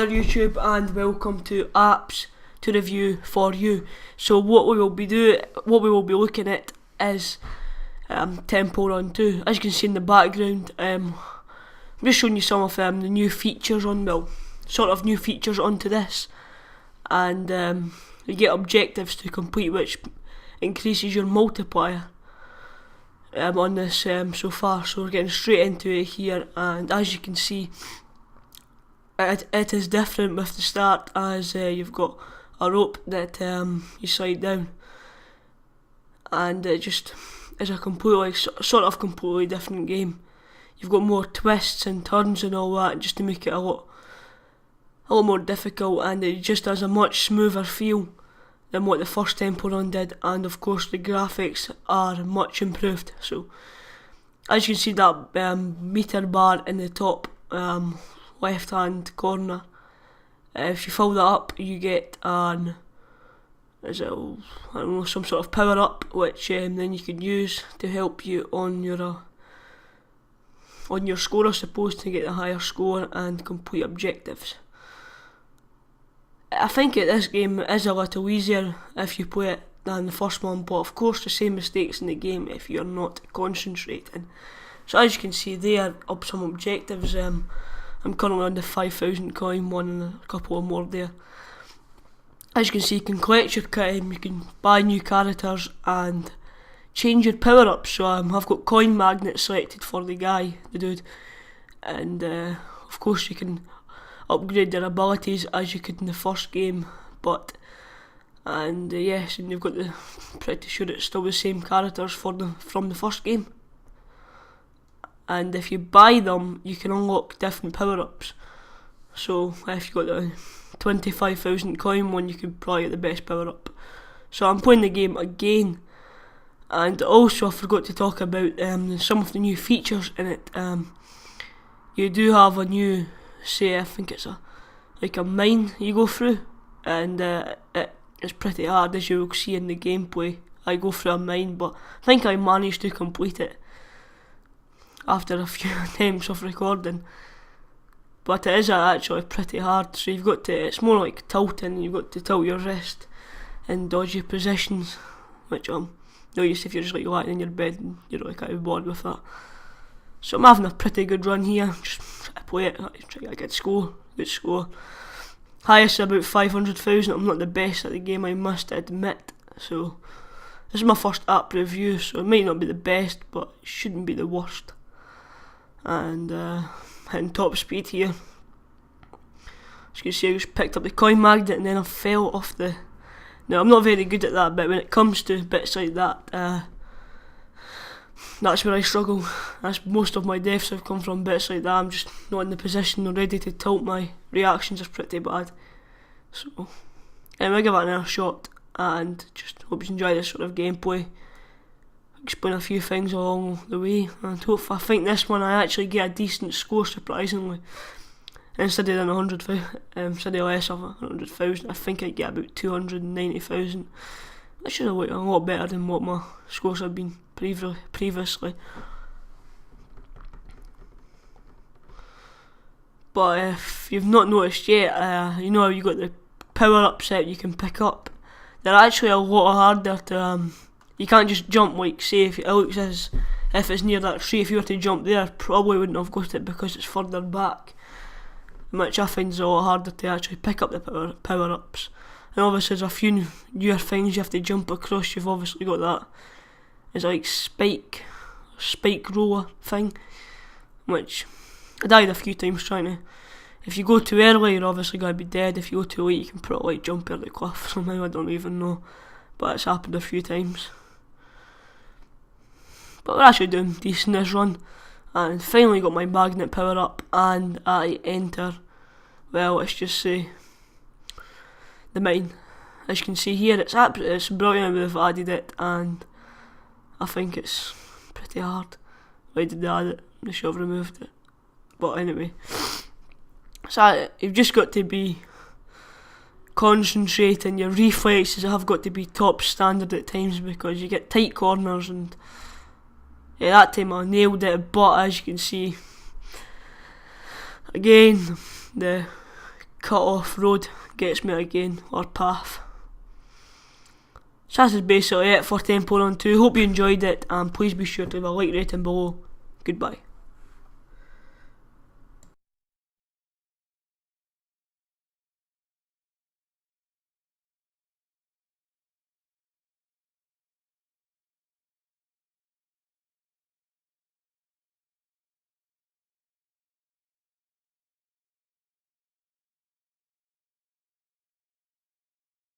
there YouTube, and welcome to Apps to Review for You. So what we will be looking at is Temple Run 2. As you can see in the background, I'm just showing you some of the new features sort of new features onto this, and you get objectives to complete, which increases your multiplier on this so far. So we're getting straight into it here, and as you can see, it is different with the start, as you've got a rope that you slide down, and it just is a completely different game. You've got more twists and turns and all that, just to make it a lot more difficult, and it just has a much smoother feel than what the first Temple Run did, and of course the graphics are much improved. So as you can see, that meter bar in the top left hand corner, if you fill that up, you get some sort of power up, which then you can use to help you on your score, I suppose, to get a higher score and complete objectives. I think this game is a little easier if you play it than the first one, but of course the same mistakes in the game if you're not concentrating. So as you can see there, up some objectives. I'm currently on the 5,000 coin one and a couple of more there. As you can see, you can collect your coin, you can buy new characters and change your power ups. So I've got coin magnets selected for the dude, and of course you can upgrade their abilities as you could in the first game, and you've got pretty sure it's still the same characters from the first game. And if you buy them, you can unlock different power-ups. So if you got the 25,000 coin one, you can probably get the best power-up. So I'm playing the game again, and also I forgot to talk about some of the new features in it. You do have a new, I think it's a mine you go through, and it's pretty hard, as you will see in the gameplay. I go through a mine, but I think I managed to complete it after a few attempts of recording. But it is actually pretty hard, so it's more like tilting. You've got to tilt your wrist in dodgy positions, which no use if you're just like lying in your bed and you're like out of bored with that. So I'm having a pretty good run here, just try to play it, try to get a good score. Highest about 500,000. I'm not the best at the game, I must admit. So this is my first app review, so it might not be the best, but it shouldn't be the worst. And hitting top speed here. As you can see, I just picked up the coin magnet and then I fell off the... Now, I'm not very good at that, but when it comes to bits like that, that's where I struggle. Most of my deaths have come from bits like that. I'm just not in the position or ready to tilt. My reactions are pretty bad. So anyway, give it another shot, and just hope you enjoy this sort of gameplay. Explain a few things along the way, and I think this one I actually get a decent score, surprisingly. Instead of 100,000, instead of less of 100,000, I think I get about 290,000. That should have looked a lot better than what my scores have been previously. But if you've not noticed yet, you know how you got the power up set you can pick up. They're actually a lot harder to. You can't just jump, like, say if it looks as if it's near that tree. If you were to jump there, probably wouldn't have got it because it's further back, which I find is a lot harder to actually pick up the power ups. And obviously there's a few newer things you have to jump across. You've obviously got that. It's like spike roller thing, which I died a few times trying to. If you go too early, you're obviously going to be dead. If you go too late, you can probably jump over the cliff somehow. I don't even know, but it's happened a few times. But we're actually doing decent this run, and finally got my magnet power up, and I enter, well, let's just say, the mine. As you can see here, it's brilliant how they've added it, and I think it's pretty hard. Why did they add it? They should have removed it. But anyway, so you've just got to be concentrating. Your reflexes have got to be top standard at times, because you get tight corners, and that time I nailed it. But as you can see, again, the cut off road gets me again, or path. So this is basically it for Temple Run 2. Hope you enjoyed it, and please be sure to leave a like rating below. Goodbye.